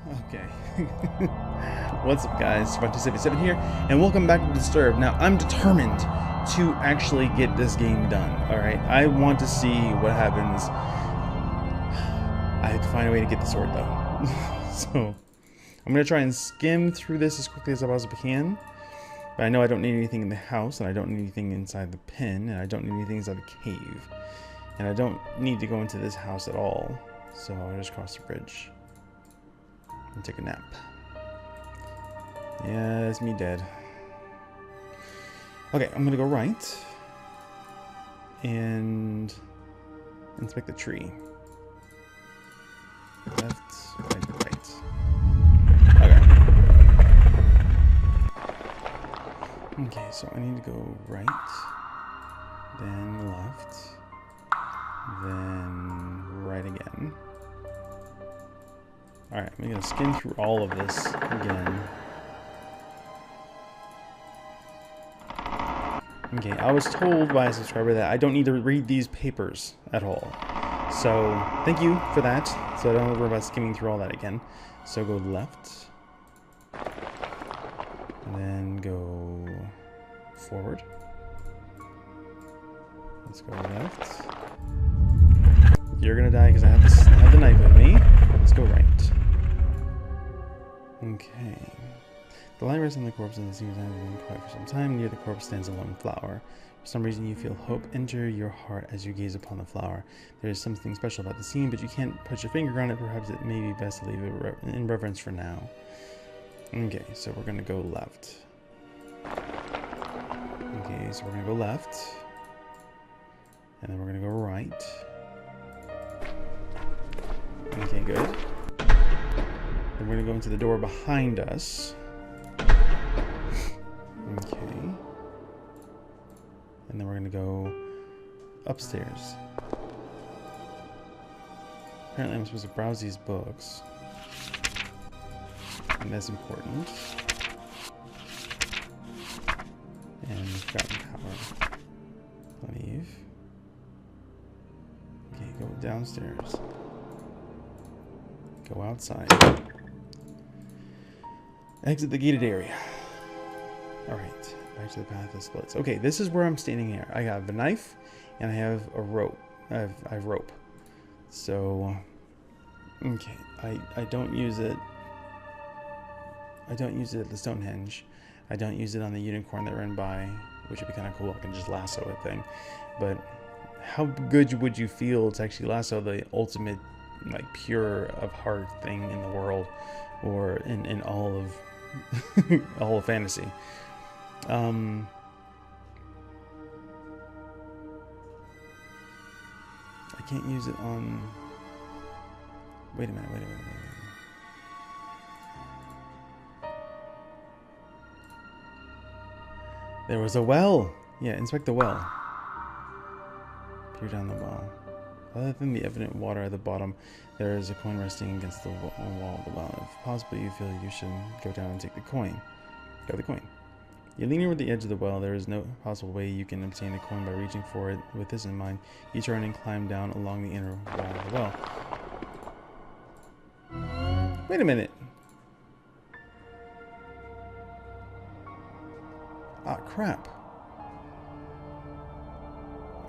Okay. What's up, guys? Spark277 here, and welcome back to Disturbed. Now, I'm determined to actually get this game done, alright? I want to see what happens. I have to find a way to get the sword, though. So, I'm going to try and skim through this as quickly as I possibly can. But I know I don't need anything in the house, and I don't need anything inside the pen, and I don't need anything inside the cave. And I don't need to go into this house at all. So, I'll just cross the bridge. And take a nap. Yeah, that's me dead. Okay, I'm gonna go right and inspect the tree. Left, right. Okay. Okay, so I need to go right, then left, then right again. Alright, I'm gonna skim through all of this again. Okay, I was told by a subscriber that I don't need to read these papers at all. So, thank you for that. So I don't have to worry about skimming through all that again. So go left. And then go forward. Let's go left. You're gonna die because I have the knife with me. Let's go right. Okay. The light rests on the corpse and the scene has been quiet for some time. Near the corpse stands a lone flower. For some reason you feel hope enter your heart as you gaze upon the flower. There is something special about the scene, but you can't put your finger on it. Perhaps it may be best to leave it in reverence for now. Okay, so we're gonna go left. Okay, so we're gonna go left. And then we're gonna go right. Okay, good. Then we're going to go into the door behind us. Okay. And then we're going to go upstairs. Apparently I'm supposed to browse these books. And that's important. And forgotten power. Leave. Okay, go downstairs. Go outside. Exit the gated area. Alright, back to the path that splits. Okay, this is where I'm standing here. I have a knife, and I have a rope. I have rope. So, okay, I don't use it. I don't use it at the Stonehenge. I don't use it on the unicorn that ran by, which would be kind of cool. I can just lasso a thing. But how good would you feel to actually lasso the ultimate, like, pure of heart thing in the world, or in all of all of fantasy? I can't use it on. Wait a minute. There was a well. Yeah, inspect the well. Peer down the well. Other than the evident water at the bottom, there is a coin resting against the wall of the well. If possible, you feel you should go down and take the coin. Grab the coin. You lean over the edge of the well. There is no possible way you can obtain the coin by reaching for it. With this in mind, you turn and climb down along the inner wall of the well. Wait a minute. Ah, crap.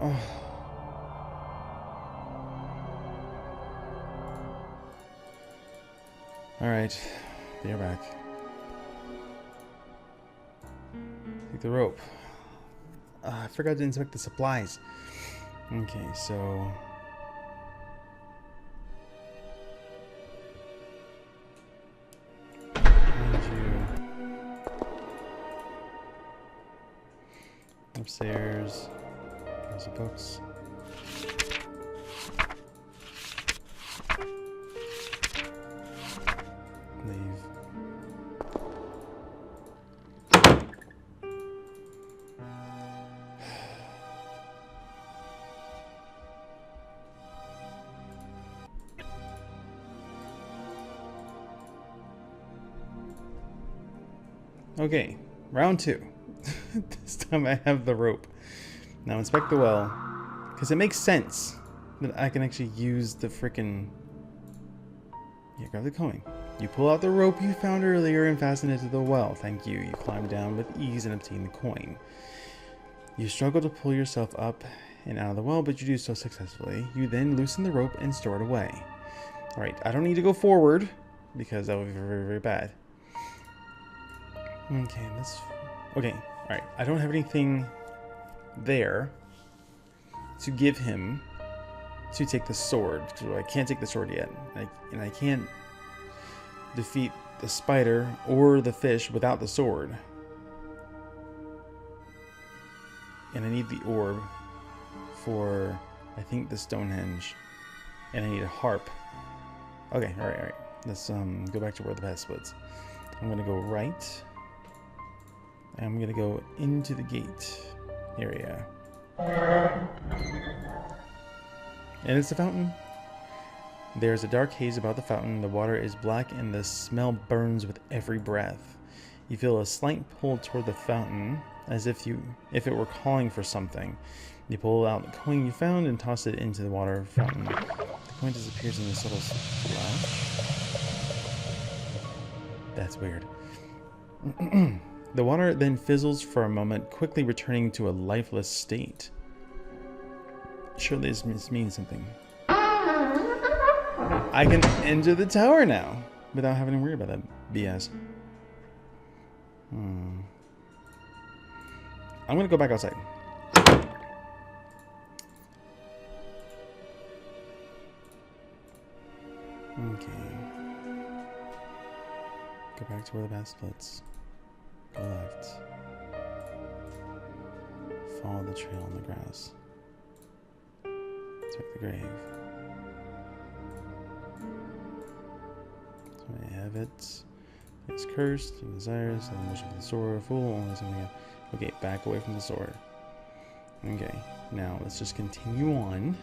Oh. Alright, be right back. Take the rope. I forgot to inspect the supplies. Okay, so... Behind you. Upstairs. There's the books. Leave. Okay, round 2. This time I have the rope. Now inspect the well, because it makes sense that I can actually use the frickin'... Yeah, grab the coin. You pull out the rope you found earlier and fasten it to the well. Thank you. You climb down with ease and obtain the coin. You struggle to pull yourself up and out of the well, but you do so successfully. You then loosen the rope and store it away. Alright, I don't need to go forward because that would be very, very bad. Okay, alright. I don't have anything there to give him to take the sword. So I can't take the sword yet. And I can't defeat the spider or the fish without the sword. And I need the orb for, I think, the Stonehenge. And I need a harp. Okay, alright. Let's go back to where the path splits. I'm gonna go right. And I'm gonna go into the gate area. And it's the fountain. There's a dark haze about the fountain. The water is black and the smell burns with every breath. You feel a slight pull toward the fountain, as if it were calling for something. You pull out the coin you found and toss it into the water fountain. The coin disappears in a subtle splash. That's weird. The water then fizzles for a moment, quickly returning to a lifeless state. Surely this means something. I can enter the tower now without having to worry about that BS. I'm gonna go back outside. Okay. Go back to where the path splits. Go left. Follow the trail in the grass. Check the grave. So I have it. It's cursed, and desires, and worship the sword, fool, only something else. Okay, back away from the sword. Okay, now let's just continue on.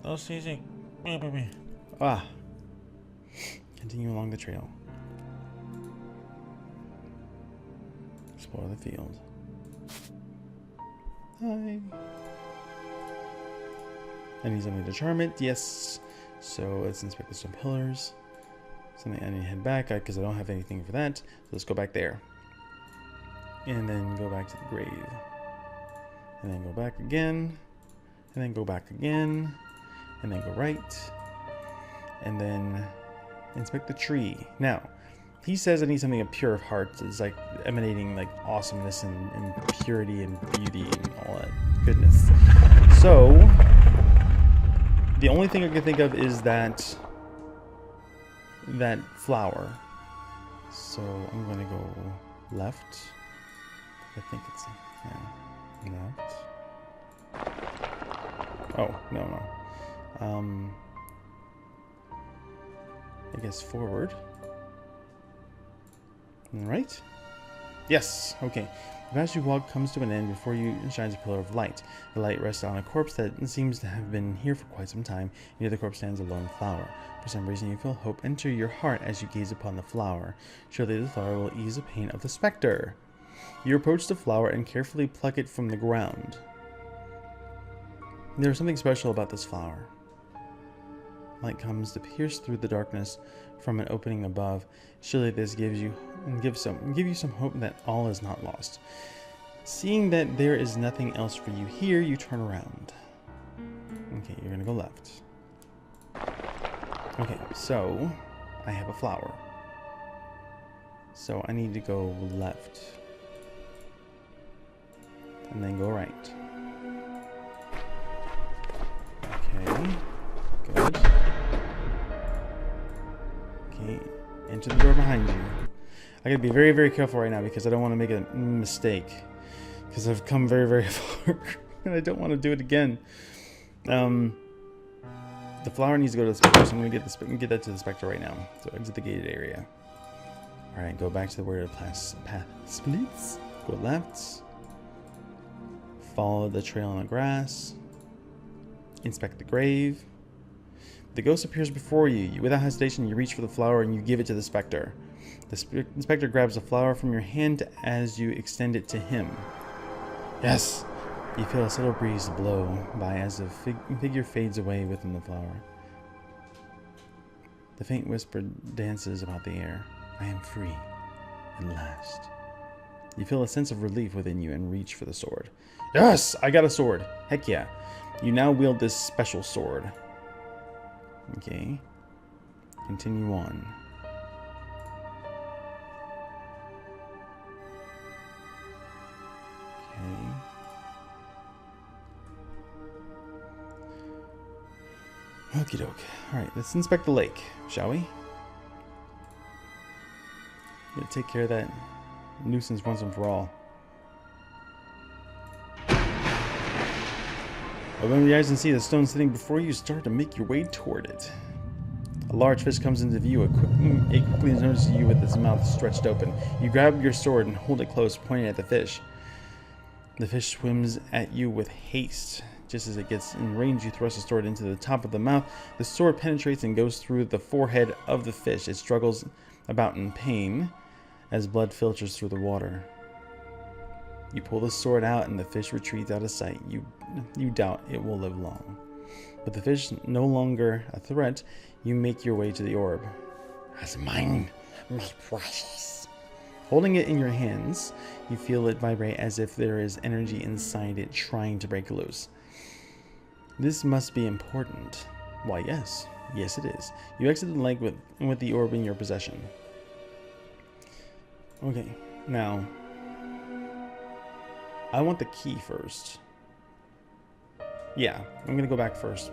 Oh, Susie. Ah. Continue along the trail. Explore the field. Hi. I need something to charm it. Yes. So let's inspect the stone pillars. Something I need to head back because I don't have anything for that. So let's go back there. And then go back to the grave. And then go back again. And then go back again. And then go right. And then inspect the tree. Now, he says I need something of pure of heart. It's like emanating like awesomeness and purity and beauty and all that goodness. So, the only thing I can think of is that flower. So I'm gonna go left. I think it's left. Oh no. I guess forward. Right? Yes. Okay. The path you walk comes to an end. Before you shines a pillar of light. The light rests on a corpse that seems to have been here for quite some time. Near the corpse stands a lone flower. For some reason you feel hope enter your heart as you gaze upon the flower. Surely the flower will ease the pain of the specter. You approach the flower and carefully pluck it from the ground. There is something special about this flower. Light comes to pierce through the darkness from an opening above. Surely this give you some hope that all is not lost. Seeing that there is nothing else for you here, you turn around. Okay, you're gonna go left. Okay, so I have a flower. So I need to go left. And then go right. Okay, good. Okay, enter the door behind you. I gotta be very, very careful right now because I don't want to make a mistake. Because I've come very, very far and I don't want to do it again. The flower needs to go to the specter, so I'm gonna get that to the specter right now. So exit the gated area. Alright, go back to where the path splits. Go left. Follow the trail in the grass. Inspect the grave. The ghost appears before you. Without hesitation, you reach for the flower and you give it to the specter. The specter grabs the flower from your hand as you extend it to him. Yes! You feel a subtle breeze blow by as the figure fades away within the flower. The faint whisper dances about the air. I am free, at last. You feel a sense of relief within you and reach for the sword. Yes, I got a sword. Heck yeah. You now wield this special sword. Okay. Continue on. Okay. Okie doke. Alright, let's inspect the lake, shall we? Gonna take care of that nuisance once and for all. Open your eyes and see the stone sitting before you. Start to make your way toward it. A large fish comes into view. It quickly notices you with its mouth stretched open. You grab your sword and hold it close, pointing at the fish. The fish swims at you with haste. Just as it gets in range, you thrust the sword into the top of the mouth. The sword penetrates and goes through the forehead of the fish. It struggles about in pain as blood filters through the water. You pull the sword out and the fish retreats out of sight. You doubt it will live long. With the fish no longer a threat, you make your way to the orb. That's mine, my precious. Holding it in your hands, you feel it vibrate as if there is energy inside it trying to break loose. This must be important. Why, yes. Yes, it is. You exit the lake with the orb in your possession. Okay, now, I want the key first. Yeah, I'm gonna go back first.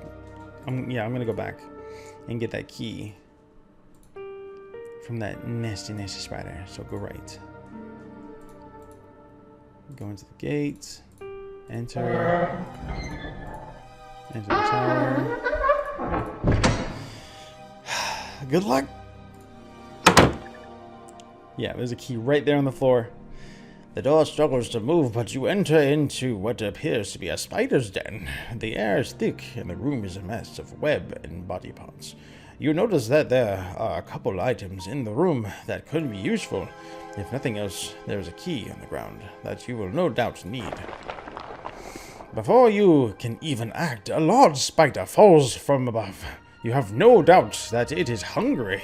I'm gonna go back and get that key from that nasty, nasty spider. So go right. Go into the gate. Enter. Enter the tower. Good luck. Yeah, there's a key right there on the floor. The door struggles to move, but you enter into what appears to be a spider's den. The air is thick, and the room is a mess of web and body parts. You notice that there are a couple items in the room that could be useful. If nothing else, there is a key on the ground that you will no doubt need. Before you can even act, a large spider falls from above. You have no doubt that it is hungry.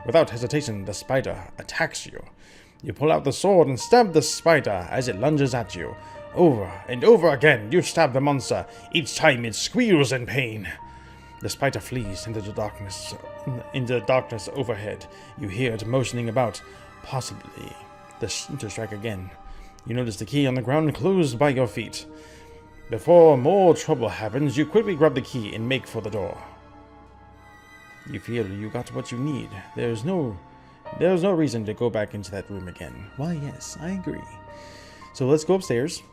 Without hesitation, the spider attacks you. You pull out the sword and stab the spider as it lunges at you. Over and over again, you stab the monster. Each time it squeals in pain. The spider flees into the darkness overhead. You hear it motioning about, possibly to strike again. You notice the key on the ground closed by your feet. Before more trouble happens, you quickly grab the key and make for the door. You feel you got what you need. There's no reason to go back into that room again. Why, yes, I agree. So let's go upstairs,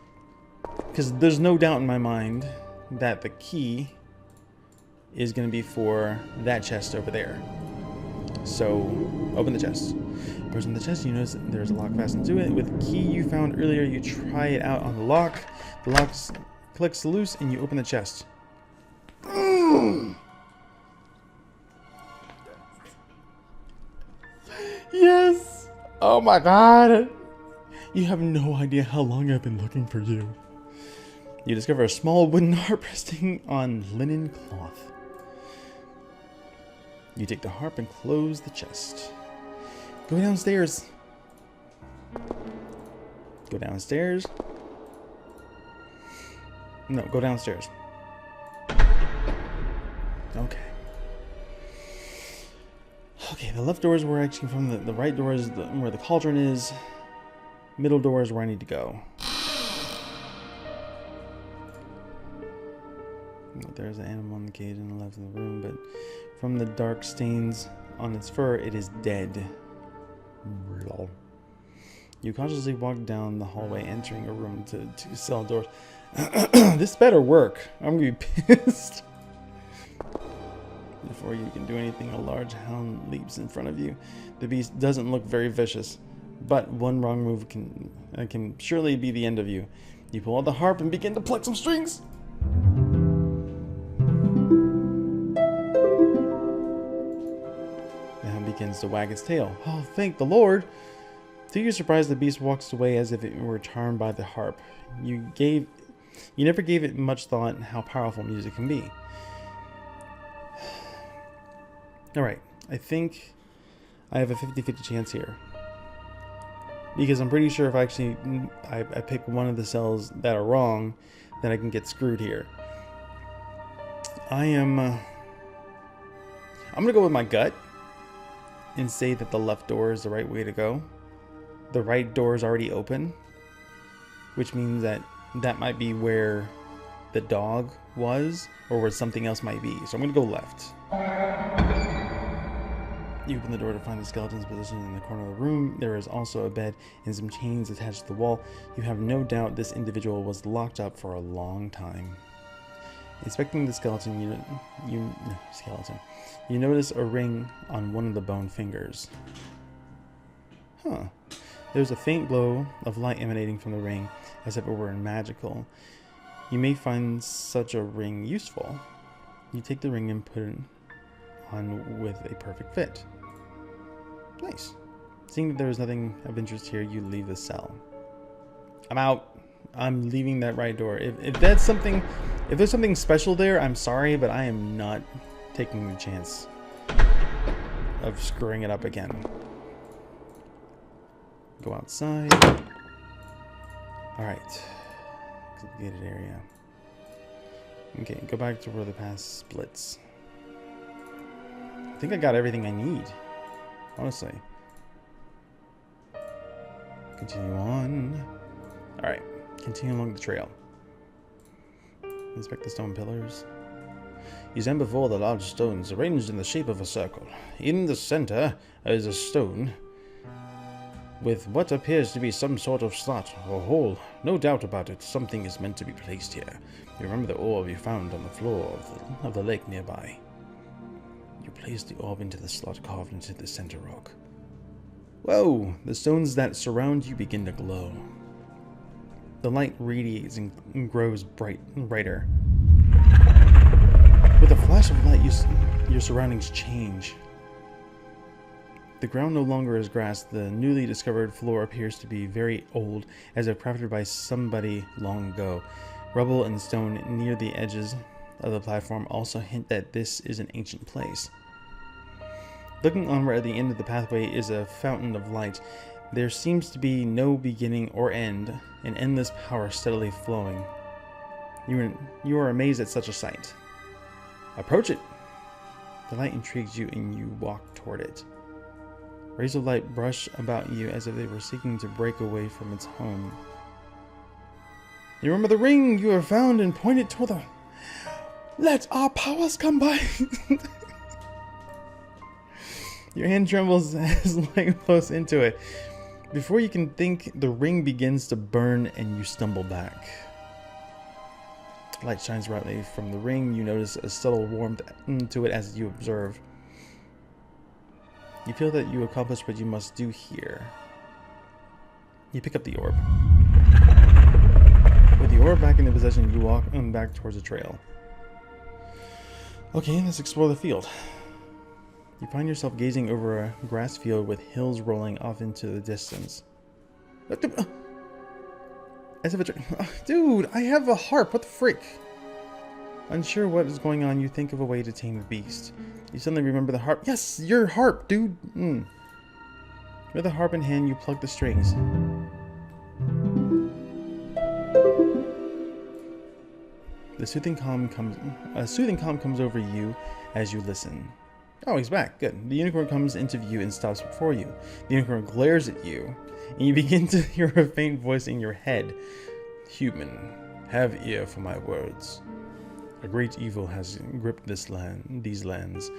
because there's no doubt in my mind that the key is going to be for that chest over there. So open the chest. Pressing the chest, you notice that there's a lock fastened to it. With the key you found earlier, you try it out on the lock. The lock clicks loose, and you open the chest. Yes! Oh my god! You have no idea how long I've been looking for you. You discover a small wooden harp resting on linen cloth. You take the harp and close the chest. Go downstairs. Go downstairs. No, go downstairs. Okay. Okay, the left door is where I actually from. The right door is where the cauldron is. Middle door is where I need to go. There's an animal in the cage on the left of the room, but from the dark stains on its fur, it is dead. You cautiously walk down the hallway, entering a room to cell doors. This better work. I'm gonna be pissed. Before you can do anything, a large hound leaps in front of you. The beast doesn't look very vicious, but one wrong move can surely be the end of you. You pull out the harp and begin to pluck some strings. The hound begins to wag its tail. Oh, thank the Lord! To your surprise, the beast walks away as if it were charmed by the harp. You never gave it much thought how powerful music can be. Alright, I think I have a 50-50 chance here. Because I'm pretty sure if I pick one of the cells that are wrong, then I can get screwed here. I'm gonna go with my gut and say that the left door is the right way to go. The right door is already open, which means that might be where the dog was, or where something else might be. So I'm gonna go left. You open the door to find the skeleton's positioned in the corner of the room. There is also a bed and some chains attached to the wall. You have no doubt this individual was locked up for a long time. Inspecting the skeleton, you notice a ring on one of the bone fingers. Huh. There's a faint glow of light emanating from the ring, as if it were magical. You may find such a ring useful. You take the ring and put it on with a perfect fit. Nice. Seeing that there is nothing of interest here, you leave the cell. I'm out. I'm leaving that right door. If there's something special there, I'm sorry, but I am not taking the chance of screwing it up again. Go outside. Alright. Gated area. Okay, go back to where the path splits. I think I got everything I need. Honestly. Continue on. Alright, continue along the trail. Inspect the stone pillars. You stand before the large stones arranged in the shape of a circle. In the center is a stone with what appears to be some sort of slot or hole. No doubt about it, something is meant to be placed here. You remember the orb you found on the floor of the lake nearby. You place the orb into the slot carved into the center rock. Whoa! The stones that surround you begin to glow. The light radiates and grows brighter. With a flash of light, your surroundings change. The ground no longer is grass. The newly discovered floor appears to be very old, as if crafted by somebody long ago. Rubble and stone near the edges of the platform also hint that this is an ancient place. Looking onward, at the end of the pathway is a fountain of light. There seems to be no beginning or end, an endless power steadily flowing. You are amazed at such a sight. Approach it! The light intrigues you and you walk toward it. Rays of light brush about you as if they were seeking to break away from its home. You remember the ring you have found and point it toward the... Let our powers combine! Your hand trembles as light flows into it. Before you can think, the ring begins to burn and you stumble back. Light shines brightly from the ring. You notice a subtle warmth to it as you observe. You feel that you accomplished what you must do here. You pick up the orb. With the orb back in the possession, you walk back towards the trail. Okay, let's explore the field. You find yourself gazing over a grass field with hills rolling off into the distance. As if dude, I have a harp. What the frick? Unsure what is going on, you think of a way to tame the beast. You suddenly remember the harp. Yes, your harp, dude. With the harp in hand, you pluck the strings. A soothing calm comes over you as you listen. Oh, he's back. Good. The unicorn comes into view and stops before you. The unicorn glares at you, and you begin to hear a faint voice in your head. Human, have ear for my words. A great evil has gripped these lands,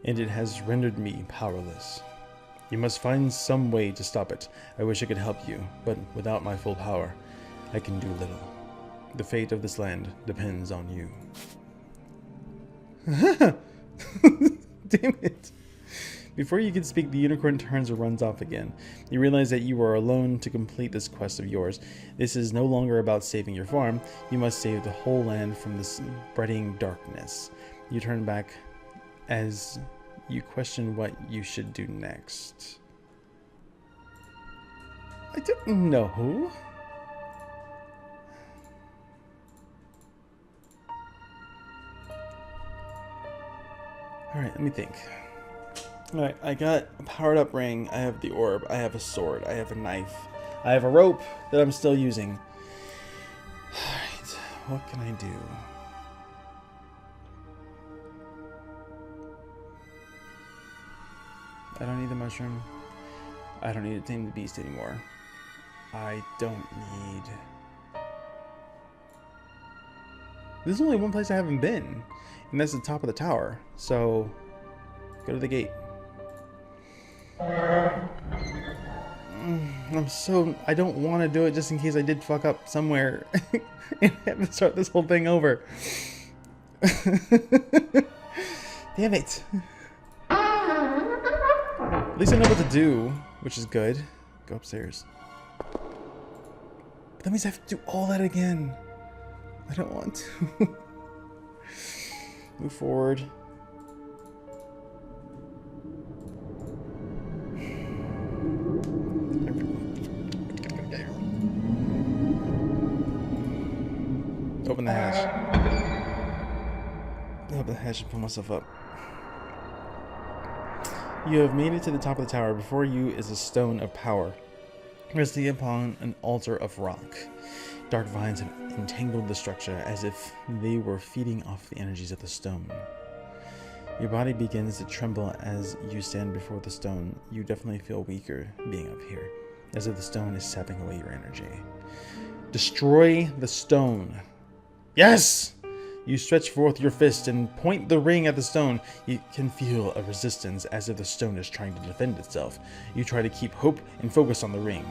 and it has rendered me powerless. You must find some way to stop it. I wish I could help you, but without my full power, I can do little. The fate of this land depends on you. Damn it. Before you can speak, the unicorn turns and runs off again. You realize that you are alone to complete this quest of yours. This is no longer about saving your farm. You must save the whole land from this spreading darkness. You turn back as you question what you should do next. I don't know. Alright, let me think. Alright, I got a powered up ring, I have the orb, I have a sword, I have a knife, I have a rope that I'm still using. Alright, what can I do? I don't need the mushroom. I don't need to tame the beast anymore. I don't need... There's only one place I haven't been, and that's the top of the tower. So, go to the gate. I don't want to do it just in case I did fuck up somewhere and have to start this whole thing over. Damn it. At least I know what to do, which is good. Go upstairs. But that means I have to do all that again. I don't want to. Move forward. Open the hatch. Open the hatch and pull myself up. You have made it to the top of the tower. Before you is a stone of power, resting upon an altar of rock. Dark vines have entangled the structure as if they were feeding off the energies of the stone. Your body begins to tremble as you stand before the stone. You definitely feel weaker being up here, as if the stone is sapping away your energy. Destroy the stone. Yes! You stretch forth your fist and point the ring at the stone. You can feel a resistance as if the stone is trying to defend itself. You try to keep hope and focus on the ring.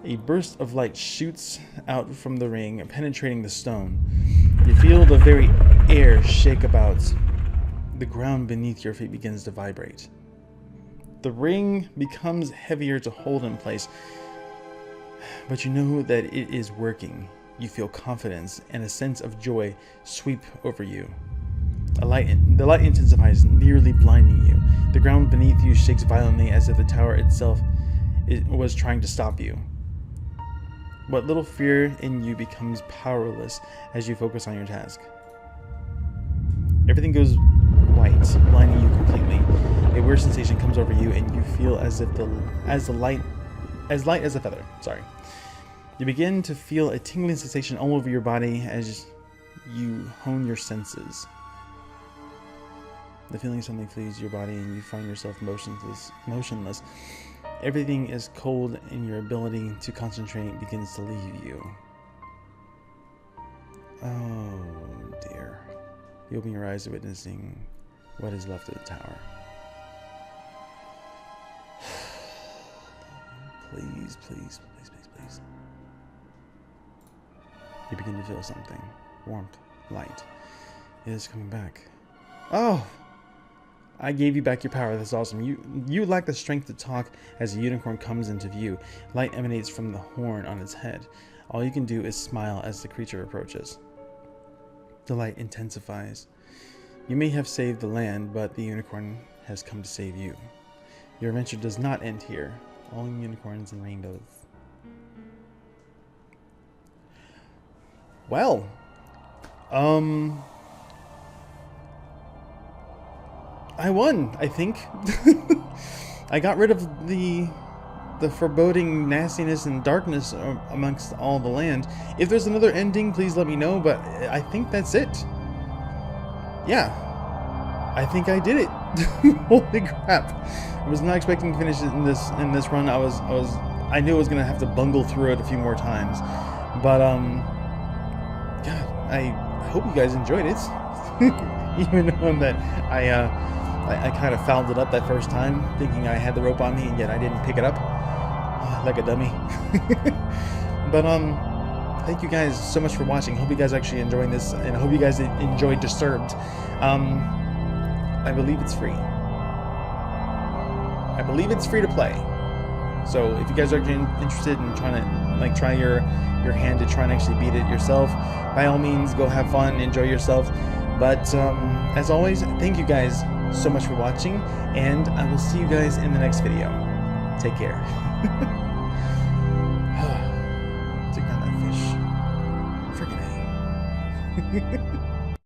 A burst of light shoots out from the ring, penetrating the stone. You feel the very air shake about. The ground beneath your feet begins to vibrate. The ring becomes heavier to hold in place, but you know that it is working. You feel confidence and a sense of joy sweep over you. The light intensifies, nearly blinding you. The ground beneath you shakes violently as if the tower itself was trying to stop you. What little fear in you becomes powerless as you focus on your task. Everything goes white, blinding you completely. A weird sensation comes over you and you feel as light as a feather. Sorry. You begin to feel a tingling sensation all over your body as you hone your senses. The feeling suddenly flees your body and you find yourself motionless. Everything is cold and your ability to concentrate begins to leave you. Oh dear. You open your eyes, witnessing what is left of the tower. Please, please, please, please, please. You begin to feel something. Warmth, light. It is coming back. Oh! I gave you back your power. That's awesome. You lack the strength to talk as a unicorn comes into view. Light emanates from the horn on its head. All you can do is smile as the creature approaches. The light intensifies. You may have saved the land, but the unicorn has come to save you. Your adventure does not end here. All unicorns and rainbows. Well, I won, I think. I got rid of the foreboding nastiness and darkness amongst all the land. If there's another ending, please let me know, but I think that's it. Yeah, I think I did it. Holy crap. I was not expecting to finish it in this run. I knew I was gonna have to bungle through it a few more times. But God, I hope you guys enjoyed it. Even knowing that I kind of fouled it up that first time, thinking I had the rope on me, and yet I didn't pick it up like a dummy. But thank you guys so much for watching. Hope you guys are actually enjoying this, and I hope you guys enjoyed Disturbed. I believe it's free. I believe it's free to play. So if you guys are interested in trying to try your hand to try and actually beat it yourself, by all means, go have fun, enjoy yourself. But as always, thank you guys so much for watching, and I will see you guys in the next video. Take care. Take down that fish. Freaking A.